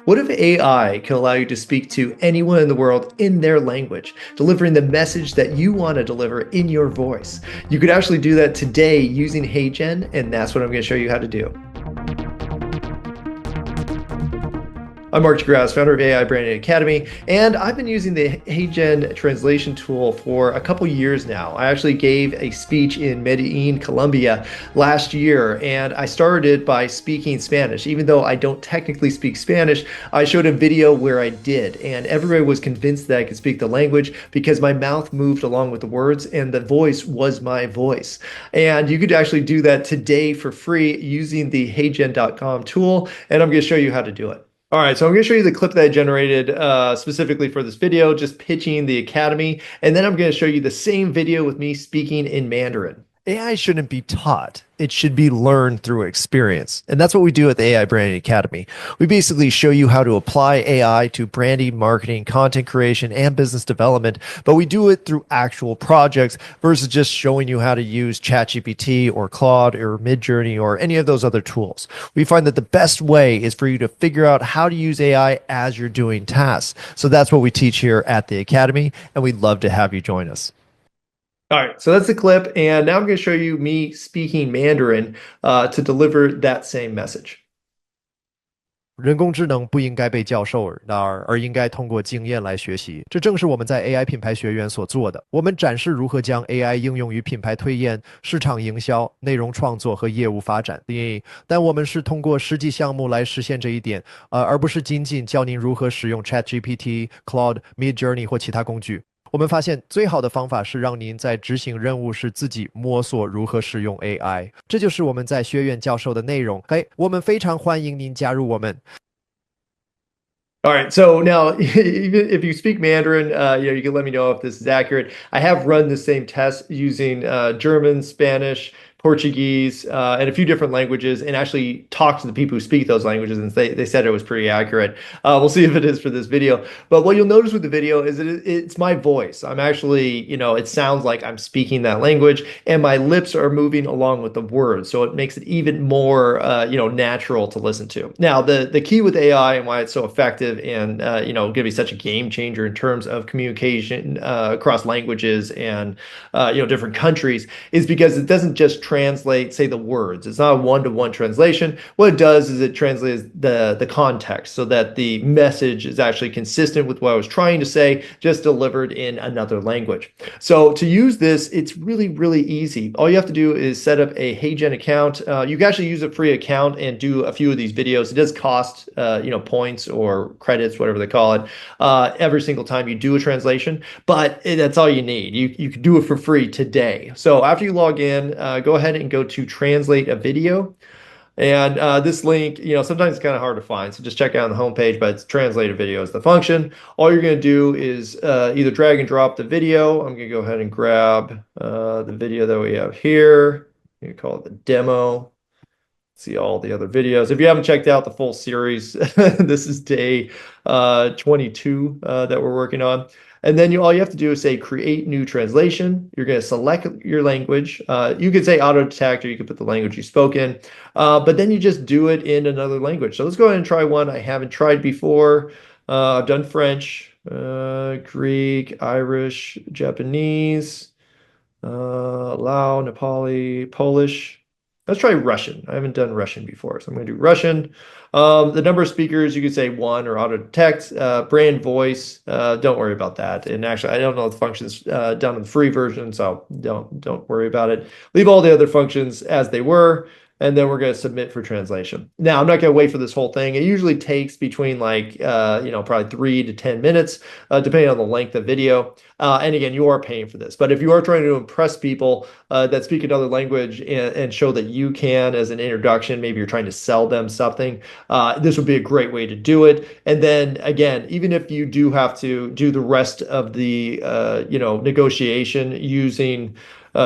What if AI can allow you to speak to anyone in the world in their language, delivering the message that you want to deliver in your voice? You could actually do that today using HeyGen, and that's what I'm going to show you how to do. I'm Mark DeGrasse, founder of AI Branding Academy, and I've been using the HeyGen translation tool for a couple years now. I actually gave a speech in Medellin, Colombia last year, and I started it by speaking Spanish. Even though I don't technically speak Spanish, I showed a video where I did, and everybody was convinced that I could speak the language because my mouth moved along with the words and the voice was my voice. And you could actually do that today for free using the heygen.com tool, and I'm going to show you how to do it. All right, so I'm going to show you the clip that I generated specifically for this video, just pitching the Academy, and then I'm going to show you the same video with me speaking in Mandarin. AI shouldn't be taught. It should be learned through experience. And that's what we do at the AI Branding Academy. We basically show you how to apply AI to branding, marketing, content creation, and business development, but we do it through actual projects versus just showing you how to use ChatGPT or Claude or Midjourney or any of those other tools. We find that the best way is for you to figure out how to use AI as you're doing tasks. So that's what we teach here at the Academy, and we'd love to have you join us. All right, so that's the clip, and now I'm going to show you me speaking Mandarin to deliver that same message. 人工智能不应该被教授而应该通过经验来学习，这正是我们在 AI 品牌学院所做的。我们展示如何将 AI 应用于品牌推演、市场营销、内容创作和业务发展。但我们是通过实际项目来实现这一点，而不是仅仅教您如何使用 ChatGPT、Claude、Midjourney 或其他工具。我们发现最好的方法是让您在执行任务时自己摸索如何使用 AI， 这就是我们在学院教授的内容。我们非常欢迎您加入我们。All right, so now even if you speak Mandarin, you can let me know if this is accurate. I have run the same test using German, Spanish, Portuguese, and a few different languages, and actually talked to the people who speak those languages, and they said it was pretty accurate. We'll see if it is for this video. But what you'll notice with the video is that it's my voice. I'm actually, it sounds like I'm speaking that language, and my lips are moving along with the words, so it makes it even more, natural to listen to. Now, the key with AI and why it's so effective and going to be such a game changer in terms of communication across languages and different countries is because it doesn't just translate, say, the words. It's not a one-to-one translation. What it does is it translates the context so that the message is actually consistent with what I was trying to say, just delivered in another language. So to use this, it's really, really easy. All you have to do is set up a HeyGen account. You can actually use a free account and do a few of these videos. It does cost, points or credits, whatever they call it, every single time you do a translation, but that's all you need. You can do it for free today. So after you log in, go ahead and go to translate a video. And this link, sometimes it's kind of hard to find. So just check out on the homepage, but it's translate a video is the function. All you're going to do is either drag and drop the video. I'm going to go ahead and grab the video that we have here. You call it the demo. See all the other videos. If you haven't checked out the full series, this is day 22 that we're working on. And then all you have to do is say create new translation. You're going to select your language. You could say auto detect, or you could put the language you spoke in, but then you just do it in another language. So let's go ahead and try one I haven't tried before. I've done French, Greek, Irish, Japanese, Lao, Nepali, Polish. Let's try Russian. I haven't done Russian before, so I'm going to do Russian. The number of speakers, you could say one or auto detect, brand voice. Don't worry about that. And actually, I don't know the functions done in the free version, so don't worry about it. Leave all the other functions as they were, and then we're going to submit for translation. Now, I'm not going to wait for this whole thing. It usually takes between probably 3 to 10 minutes, depending on the length of video. And again, you are paying for this. But if you are trying to impress people that speak another language and show that you can as an introduction, maybe you're trying to sell them something, this would be a great way to do it. And then again, even if you do have to do the rest of the, negotiation using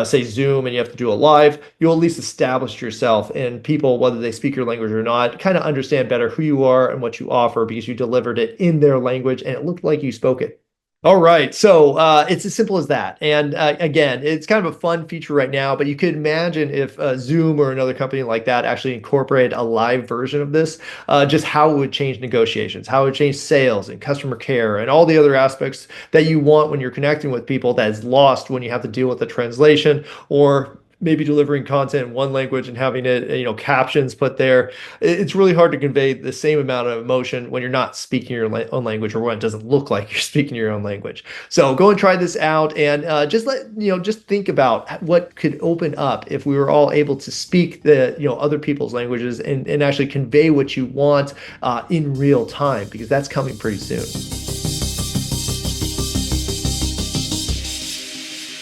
say Zoom, and you have to do a live, you'll at least establish yourself, and people, whether they speak your language or not, kind of understand better who you are and what you offer because you delivered it in their language and it looked like you spoke it. All right. So it's as simple as that. And again, it's kind of a fun feature right now, but you could imagine if Zoom or another company like that actually incorporated a live version of this, just how it would change negotiations, how it would change sales and customer care and all the other aspects that you want when you're connecting with people that is lost when you have to deal with the translation or maybe delivering content in one language and having it, captions put there. It's really hard to convey the same amount of emotion when you're not speaking your own language or when it doesn't look like you're speaking your own language. So go and try this out and just think about what could open up if we were all able to speak the, other people's languages and actually convey what you want in real time, because that's coming pretty soon.